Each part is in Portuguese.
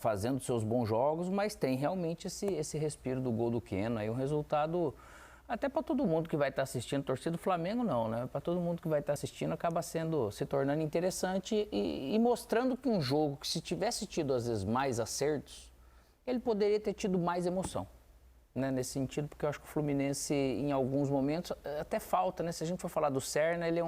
fazendo seus bons jogos, mas tem realmente esse respiro do gol do Keno, aí um resultado, até para todo mundo que vai estar assistindo, torcida do Flamengo não, né? Para todo mundo que vai estar assistindo, acaba se tornando interessante e mostrando que um jogo que se tivesse tido às vezes mais acertos, ele poderia ter tido mais emoção, né? Nesse sentido, porque eu acho que o Fluminense em alguns momentos até falta, né? Se a gente for falar do Serna, ele é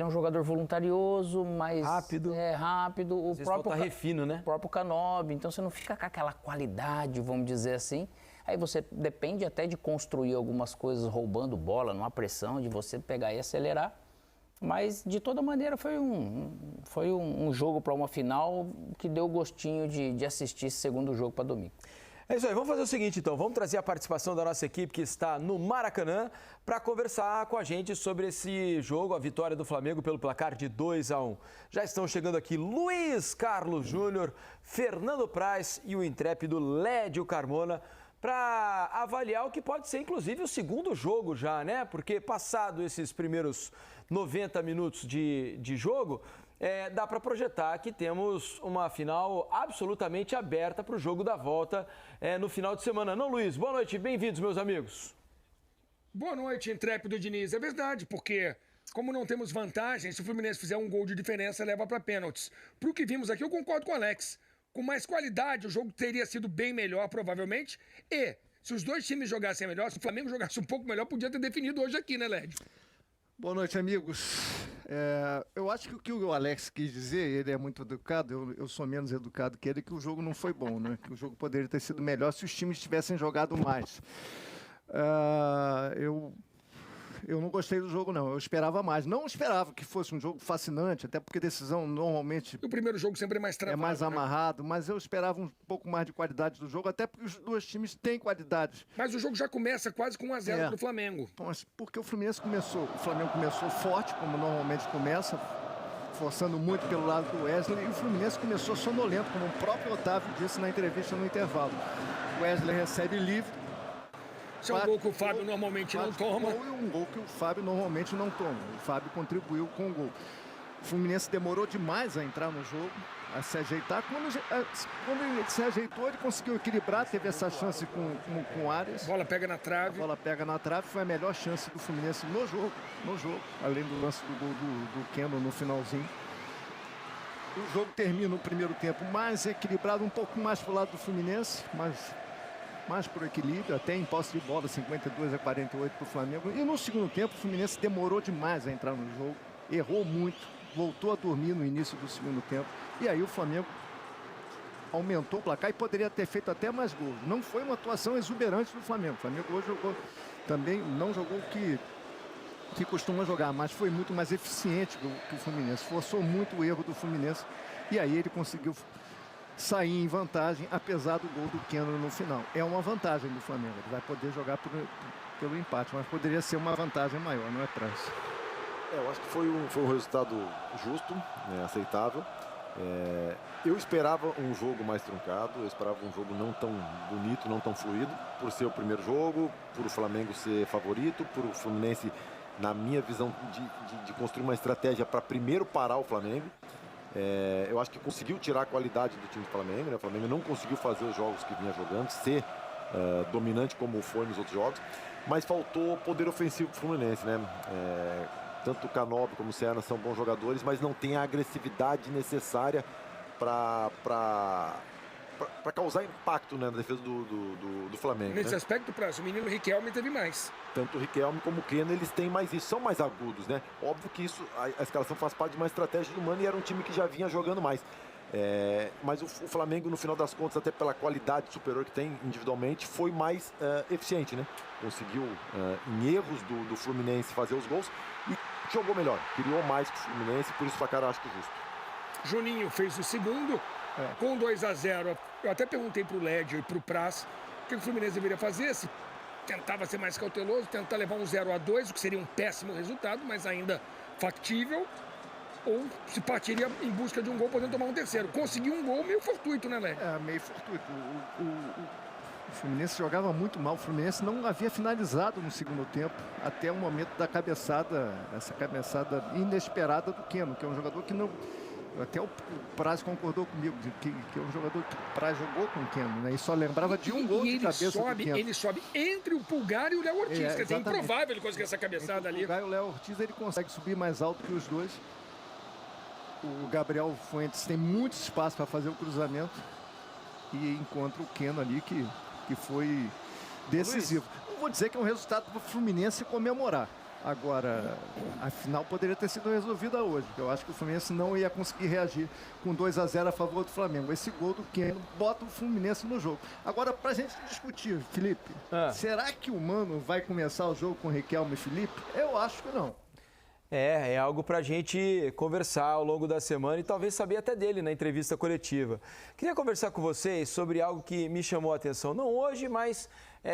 um jogador voluntarioso, mas rápido. Rápido. O próprio refino, né? O próprio Canobi. Então você não fica com aquela qualidade, vamos dizer assim. Aí você depende até de construir algumas coisas roubando bola, numa pressão, de você pegar e acelerar. Mas, de toda maneira, foi um jogo para uma final que deu gostinho de assistir esse segundo jogo para domingo. É isso aí, vamos fazer o seguinte então, vamos trazer a participação da nossa equipe que está no Maracanã para conversar com a gente sobre esse jogo, a vitória do Flamengo pelo placar de 2-1. Já estão chegando aqui Luiz Carlos Júnior, Fernando Praz e o intrépido Lédio Carmona para avaliar o que pode ser inclusive o segundo jogo já, né? Porque passado esses primeiros 90 minutos de jogo, dá para projetar que temos uma final absolutamente aberta para o jogo da volta no final de semana. Não, Luiz? Boa noite, bem-vindos, meus amigos. Boa noite, intrépido Diniz. É verdade, porque como não temos vantagem, se o Fluminense fizer um gol de diferença, leva para pênaltis. Para o que vimos aqui, eu concordo com o Alex. Com mais qualidade, o jogo teria sido bem melhor, provavelmente. E, se os dois times jogassem melhor, se o Flamengo jogasse um pouco melhor, podia ter definido hoje aqui, né, Lédio? Boa noite, amigos. Eu acho que o que o Alex quis dizer, ele é muito educado, eu sou menos educado que ele, que o jogo não foi bom, né? Que o jogo poderia ter sido melhor se os times tivessem jogado mais. Eu não gostei do jogo, não. Eu esperava mais. Não esperava que fosse um jogo fascinante, até porque decisão normalmente... O primeiro jogo sempre é mais travado. É mais amarrado, mas eu esperava um pouco mais de qualidade do jogo, até porque os dois times têm qualidade. Mas o jogo já começa quase com 1-0 pro Flamengo. Então, porque o Flamengo começou forte, como normalmente começa, forçando muito pelo lado do Wesley, e o Fluminense começou sonolento, como o próprio Otávio disse na entrevista no intervalo. O Wesley recebe livre. Esse é um gol que o Fábio normalmente não toma. É um gol que o Fábio normalmente não toma. O Fábio contribuiu com o gol. O Fluminense demorou demais a entrar no jogo, a se ajeitar. Quando ele se ajeitou, ele conseguiu equilibrar, teve essa chance com o Arias. A bola pega na trave. A bola pega na trave, foi a melhor chance do Fluminense no jogo. Além do lance do gol do Keno no finalzinho. O jogo termina o primeiro tempo mais equilibrado, um pouco mais para o lado do Fluminense, mas mais por equilíbrio, até em posse de bola, 52-48 para o Flamengo. E no segundo tempo, o Fluminense demorou demais a entrar no jogo, errou muito, voltou a dormir no início do segundo tempo. E aí o Flamengo aumentou o placar e poderia ter feito até mais gols. Não foi uma atuação exuberante do Flamengo. O Flamengo hoje jogou também, não jogou o que costuma jogar, mas foi muito mais eficiente que o Fluminense. Forçou muito o erro do Fluminense e aí ele conseguiu sair em vantagem, apesar do gol do Keno no final. É uma vantagem do Flamengo, ele vai poder jogar pelo empate, mas poderia ser uma vantagem maior, não é, Praz? Eu acho que foi um resultado justo, né, aceitável. Eu esperava um jogo mais truncado, eu esperava um jogo não tão bonito, não tão fluido, por ser o primeiro jogo, por o Flamengo ser favorito, por o Fluminense, na minha visão, de construir uma estratégia para primeiro parar o Flamengo. Eu acho que conseguiu tirar a qualidade do time do Flamengo, né? O Flamengo não conseguiu fazer os jogos que vinha jogando, ser dominante como foi nos outros jogos, mas faltou poder ofensivo para o Fluminense, né? Tanto o Canobi como o Serna são bons jogadores, mas não tem a agressividade necessária para causar impacto, né, na defesa do Flamengo. Nesse né? aspecto, o menino Riquelme teve mais. Tanto o Riquelme como o Keno, eles têm mais isso, são mais agudos, né? Óbvio que isso, a escalação faz parte de uma estratégia do Mano e era um time que já vinha jogando mais. Mas o Flamengo, no final das contas, até pela qualidade superior que tem individualmente, foi mais eficiente, né? Conseguiu, em erros do Fluminense, fazer os gols e jogou melhor, criou mais que o Fluminense, por isso o placar eu acho que justo. Juninho fez o segundo, com 2-0. Eu até perguntei pro Lédio e pro Praz o que o Fluminense deveria fazer, se tentava ser mais cauteloso, tentar levar um 0-2, o que seria um péssimo resultado, mas ainda factível, ou se partiria em busca de um gol, podendo tomar um terceiro. Conseguiu um gol meio fortuito, né, Lédio? Meio fortuito. O Fluminense jogava muito mal, o Fluminense não havia finalizado no segundo tempo, até o momento da cabeçada, essa cabeçada inesperada do Keno, que é um jogador que Até o Praz concordou comigo, que é um jogador que o Praz jogou com o Keno, né? E só lembrava de um gol de cabeça do Keno. Ele sobe entre o Pulgar e o Léo Ortiz. Quer dizer, é improvável ele conseguir essa cabeçada ali. O Pulgar e o Léo Ortiz, ele consegue subir mais alto que os dois. O Gabriel Fuentes tem muito espaço para fazer o cruzamento e encontra o Keno ali, que foi decisivo. Não vou dizer que é um resultado para o Fluminense comemorar. Agora, a final poderia ter sido resolvida hoje. Eu acho que o Fluminense não ia conseguir reagir com 2-0 a favor do Flamengo. Esse gol do Keno bota o Fluminense no jogo. Agora, para a gente discutir, Felipe, será que o Mano vai começar o jogo com Riquelme e Felipe? Eu acho que não. É algo para a gente conversar ao longo da semana e talvez saber até dele na entrevista coletiva. Queria conversar com vocês sobre algo que me chamou a atenção, não hoje, mas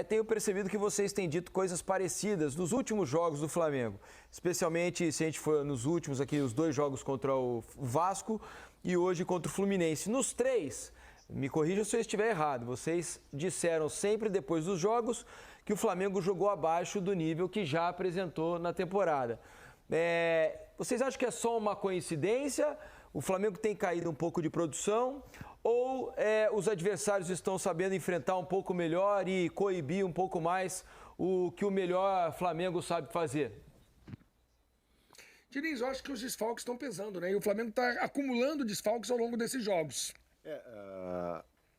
tenho percebido que vocês têm dito coisas parecidas nos últimos jogos do Flamengo, especialmente se a gente for nos últimos aqui, os 2 jogos contra o Vasco e hoje contra o Fluminense. Nos 3, me corrija se eu estiver errado, vocês disseram sempre depois dos jogos que o Flamengo jogou abaixo do nível que já apresentou na temporada. Vocês acham que é só uma coincidência? O Flamengo tem caído um pouco de produção? Ou os adversários estão sabendo enfrentar um pouco melhor e coibir um pouco mais o que o melhor Flamengo sabe fazer? Diniz, eu acho que os desfalques estão pesando, né? E o Flamengo está acumulando desfalques ao longo desses jogos.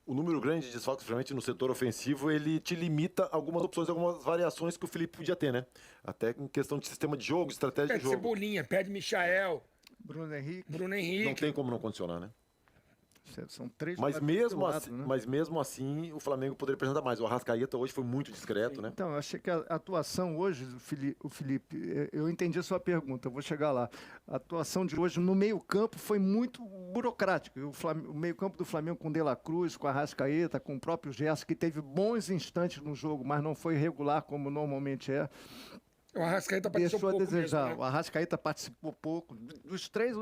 O número grande de desfalques, principalmente no setor ofensivo, ele te limita algumas opções, algumas variações que o Felipe podia ter, né? Até em questão de sistema de jogo, estratégia de jogo. Cebolinha, pede Michael. Bruno Henrique. Não tem como não condicionar, né? São 3 mas mesmo assim, o Flamengo poderia apresentar mais. O Arrascaeta hoje foi muito discreto, né? Então, eu achei que a atuação hoje, o Felipe, eu entendi a sua pergunta, eu vou chegar lá. A atuação de hoje no meio-campo foi muito burocrática. O meio-campo do Flamengo com De La Cruz, com a Arrascaeta, com o próprio Gerson, que teve bons instantes no jogo, mas não foi regular como normalmente é. O Arrascaeta participou pouco. Deixou a desejar. Mesmo, né? O Arrascaeta participou pouco. Dos 3,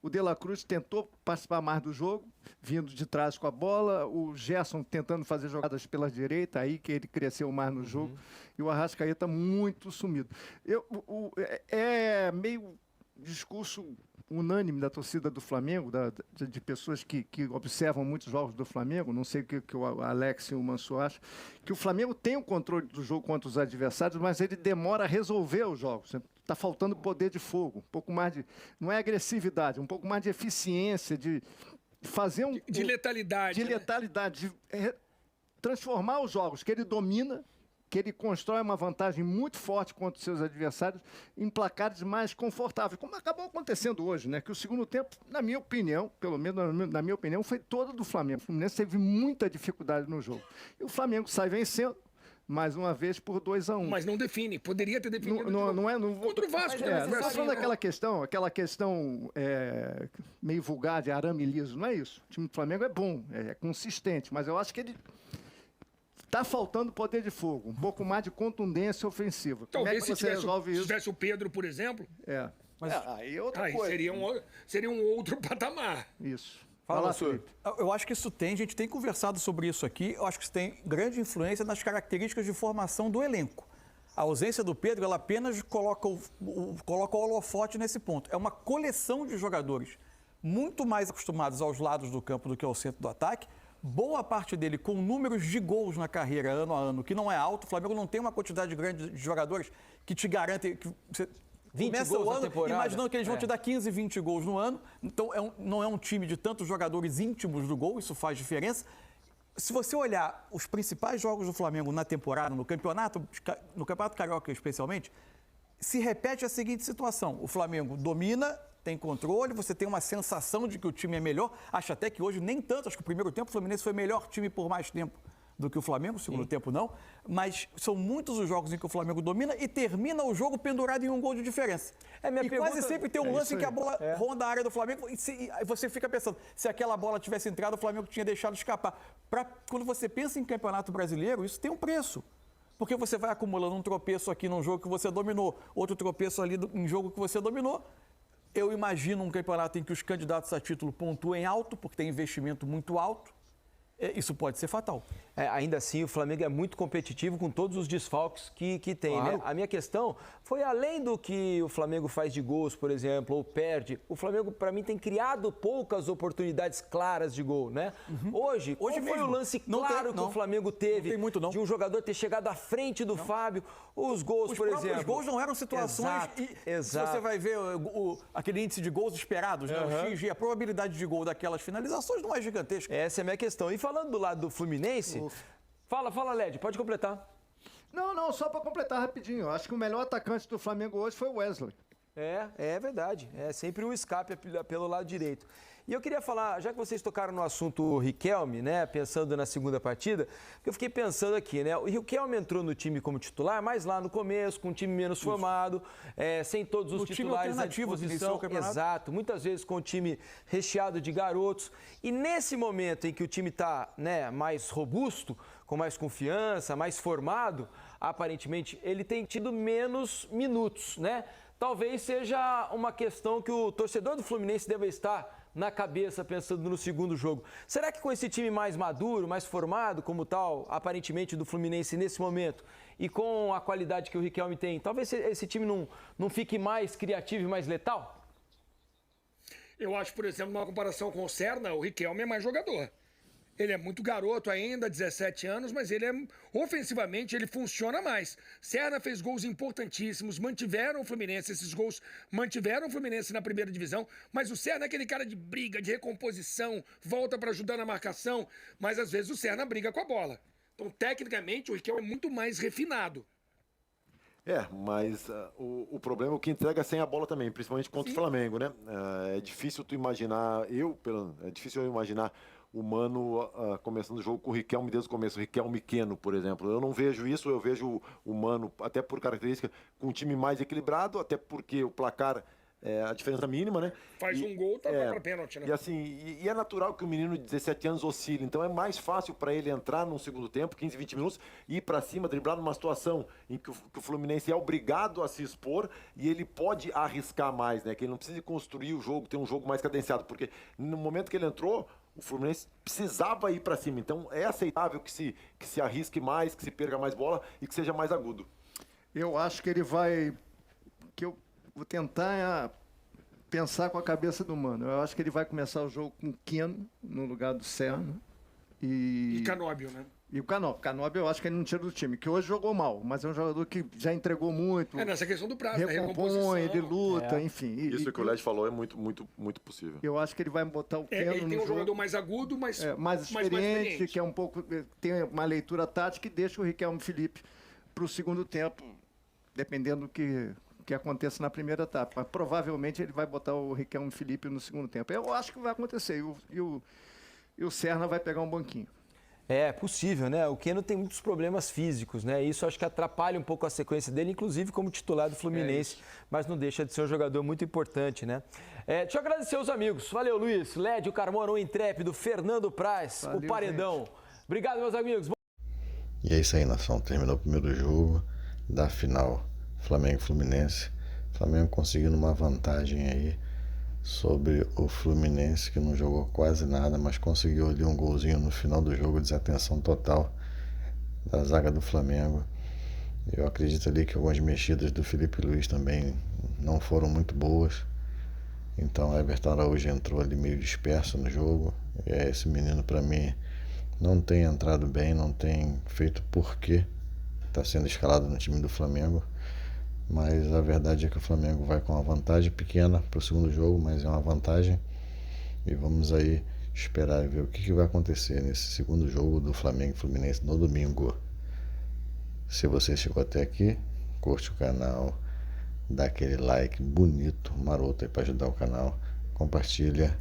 o De La Cruz tentou participar mais do jogo, vindo de trás com a bola. O Gerson tentando fazer jogadas pela direita, aí que ele cresceu mais no jogo. E o Arrascaeta muito sumido. É meio discurso unânime da torcida do Flamengo, de pessoas que observam muitos jogos do Flamengo, não sei o que o Alex e o Manso acham, que o Flamengo tem o controle do jogo contra os adversários, mas ele demora a resolver os jogos. Está faltando poder de fogo, um pouco mais de... Não é agressividade, um pouco mais de eficiência, de fazer de letalidade. De letalidade, de transformar os jogos que ele domina, que ele constrói uma vantagem muito forte contra os seus adversários em placares mais confortáveis, como acabou acontecendo hoje, né? Que o segundo tempo, na minha opinião, pelo menos na minha opinião, foi todo do Flamengo. O Fluminense teve muita dificuldade no jogo. E o Flamengo sai vencendo, mais uma vez, por 2-1. Mas não define, poderia ter definido. Contra o Vasco. Não é só daquela questão, meio vulgar de arame liso, não é isso. O time do Flamengo é bom, é consistente, mas eu acho que ele... Está faltando poder de fogo, um pouco mais de contundência ofensiva. Talvez se tivesse o Pedro, por exemplo. Aí é outra coisa. Seria um outro patamar. Isso. Fala, Felipe. Eu acho que isso tem, a gente tem conversado sobre isso aqui, eu acho que isso tem grande influência nas características de formação do elenco. A ausência do Pedro, ela apenas coloca o holofote nesse ponto. É uma coleção de jogadores muito mais acostumados aos lados do campo do que ao centro do ataque. Boa parte dele com números de gols na carreira, ano a ano, que não é alto. O Flamengo não tem uma quantidade grande de jogadores que te garantem... Que você 20 começa gols o ano na temporada. imaginando que eles vão te dar 15, 20 gols no ano. Então, não é um time de tantos jogadores íntimos do gol, isso faz diferença. Se você olhar os principais jogos do Flamengo na temporada, no Campeonato Carioca especialmente, se repete a seguinte situação. O Flamengo domina... Tem controle, você tem uma sensação de que o time é melhor. Acho até que hoje nem tanto. Acho que o primeiro tempo o Fluminense foi melhor time por mais tempo do que o Flamengo, o segundo tempo não. Mas são muitos os jogos em que o Flamengo domina e termina o jogo pendurado em um gol de diferença. Quase sempre tem um lance em que a bola ronda a área do Flamengo e você fica pensando, se aquela bola tivesse entrado, o Flamengo tinha deixado escapar. Quando você pensa em Campeonato Brasileiro, isso tem um preço. Porque você vai acumulando um tropeço aqui num jogo que você dominou, outro tropeço ali em jogo que você dominou. Eu imagino um campeonato em que os candidatos a título pontuem alto, porque tem investimento muito alto. isso pode ser fatal. Ainda assim, o Flamengo é muito competitivo com todos os desfalques que tem, Claro. né? A minha questão foi além do que o Flamengo faz de gols, por exemplo, ou perde. O Flamengo, para mim, tem criado poucas oportunidades claras de gol, né? Hoje qual foi mesmo. o lance Não claro tem, que não. o Flamengo teve Não tem muito, não. de um jogador ter chegado à frente do Fábio? Os gols, Os por próprios exemplo. gols não eram situações. Exato. Se você vai ver aquele índice de gols esperados, né, o XG, a probabilidade de gol daquelas finalizações não é gigantesca. Essa é a minha questão. E falando do lado do Fluminense, fala, Led, pode completar. Não, só para completar rapidinho. Acho que o melhor atacante do Flamengo hoje foi o Wesley. É verdade. É sempre um escape pelo lado direito. E eu queria falar, já que vocês tocaram no assunto Riquelme, né, pensando na segunda partida, eu fiquei pensando aqui, né, o Riquelme entrou no time como titular, mas lá no começo, com um time menos formado, sem todos os No time titulares à alternativo que iniciou disposição. o campeonato. Exato, muitas vezes com o time recheado de garotos. E nesse momento em que o time está, né, mais robusto, com mais confiança, mais formado, aparentemente ele tem tido menos minutos, né? Talvez seja uma questão que o torcedor do Fluminense deve estar na cabeça pensando no segundo jogo. Será que com esse time mais maduro, mais formado, como tal, aparentemente do Fluminense nesse momento, e com a qualidade que o Riquelme tem, talvez esse time não fique mais criativo e mais letal? Eu acho, por exemplo, numa comparação com o Serna, o Riquelme é mais jogador. Ele é muito garoto ainda, 17 anos, mas ofensivamente ele funciona mais. Serna fez gols importantíssimos, mantiveram o Fluminense, esses gols mantiveram o Fluminense na primeira divisão, mas o Serna é aquele cara de briga, de recomposição, volta para ajudar na marcação, mas às vezes o Serna briga com a bola. Então, tecnicamente, o Riquelme é muito mais refinado. Mas o problema é o que entrega sem a bola também, principalmente contra o Flamengo, né? É difícil tu imaginar, é difícil eu imaginar o Mano começando o jogo com o Riquelme desde o começo, o Riquelme Queno, por exemplo. Eu não vejo isso, eu vejo o Mano, até por característica, com um time mais equilibrado, até porque o placar é a diferença mínima, né? Faz um gol, tá para pênalti, né? E assim, e é natural que o menino de 17 anos oscile, então é mais fácil para ele entrar num segundo tempo, 15, 20 minutos, ir para cima, driblar numa situação em que o Fluminense é obrigado a se expor e ele pode arriscar mais, né? Que ele não precisa construir o jogo, ter um jogo mais cadenciado, porque no momento que ele entrou, o Fluminense precisava ir para cima, então é aceitável que se arrisque mais, que se perca mais bola e que seja mais agudo. Eu acho que ele vai... eu vou tentar pensar com a cabeça do Mano. Eu acho que ele vai começar o jogo com o Queno no lugar do Serna. E Canóbio, né? E o Canóbio eu acho que ele não tira do time, que hoje jogou mal, mas é um jogador que já entregou muito. Nessa questão do prazo, recompõe, ele luta, enfim. Isso que o Led falou é muito, muito, muito possível. Eu acho que ele vai botar o Queno no jogo. Ele tem um jogador mais agudo, mais experiente, que é um pouco... tem uma leitura tática e deixa o Riquelme Felipe para o segundo tempo, dependendo do que aconteça na primeira etapa. Mas, provavelmente ele vai botar o Riquelme Felipe no segundo tempo. Eu acho que vai acontecer. E o Serna vai pegar um banquinho. É possível, né? O Queno tem muitos problemas físicos, né? Isso acho que atrapalha um pouco a sequência dele, inclusive como titular do Fluminense, mas não deixa de ser um jogador muito importante, né? Deixa eu agradecer os amigos. Valeu, Luiz, Led, o Carmona, o Intrépido, Fernando Praz, o Paredão. Gente. Obrigado, meus amigos. E é isso aí, nação. Terminou o primeiro jogo da final Flamengo e Fluminense. Flamengo conseguindo uma vantagem aí sobre o Fluminense, que não jogou quase nada, mas conseguiu ali um golzinho no final do jogo, desatenção total da zaga do Flamengo. Eu acredito ali que algumas mexidas do Felipe Luiz também não foram muito boas. Então Everton Araújo entrou ali meio disperso no jogo. E esse menino, para mim, não tem entrado bem, não tem feito porquê está sendo escalado no time do Flamengo. Mas a verdade é que o Flamengo vai com uma vantagem pequena para o segundo jogo, mas é uma vantagem. E vamos aí esperar e ver o que vai acontecer nesse segundo jogo do Flamengo e Fluminense no domingo. Se você chegou até aqui, curte o canal, dá aquele like bonito, maroto aí para ajudar o canal, compartilha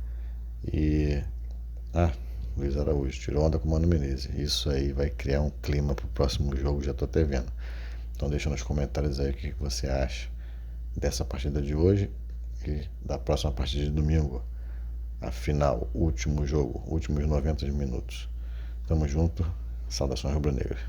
e... Luiz Araújo tirou onda com o Mano Menezes. Isso aí vai criar um clima para o próximo jogo, já estou até vendo. Então deixa nos comentários aí o que você acha dessa partida de hoje e da próxima partida de domingo. A final, último jogo, últimos 90 minutos. Tamo junto, saudações rubro-negras.